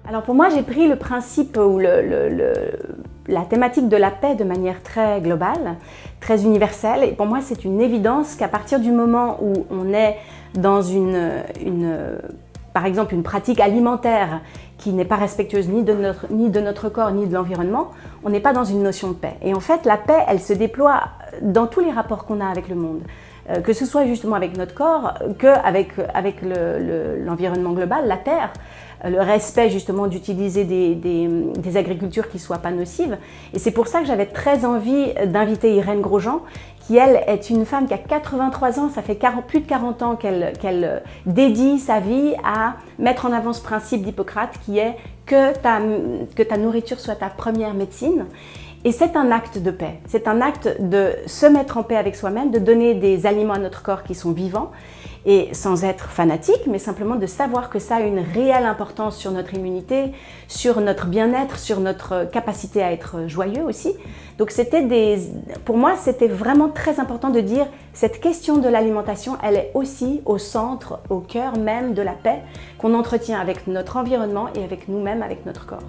Alors pour moi, j'ai pris le principe ou la thématique de la paix de manière très globale, très universelle. Et pour moi, c'est une évidence qu'à partir du moment où on est dans par exemple, une pratique alimentaire qui n'est pas respectueuse ni de notre corps ni de l'environnement, on n'est pas dans une notion de paix. Et en fait, la paix, elle se déploie dans tous les rapports qu'on a avec le monde. Que ce soit justement avec notre corps, qu'avec l'environnement global, la terre, le respect justement d'utiliser des agricultures qui ne soient pas nocives. Et c'est pour ça que j'avais très envie d'inviter Irène Grosjean, qui elle est une femme qui a 83 ans, ça fait plus de 40 ans qu'elle dédie sa vie à mettre en avant ce principe d'Hippocrate qui est que ta nourriture soit ta première médecine. Et c'est un acte de paix, c'est un acte de se mettre en paix avec soi-même, de donner des aliments à notre corps qui sont vivants, et sans être fanatique, mais simplement de savoir que ça a une réelle importance sur notre immunité, sur notre bien-être, sur notre capacité à être joyeux aussi. Donc pour moi, c'était vraiment très important de dire cette question de l'alimentation, elle est aussi au centre, au cœur même de la paix qu'on entretient avec notre environnement et avec nous-mêmes, avec notre corps.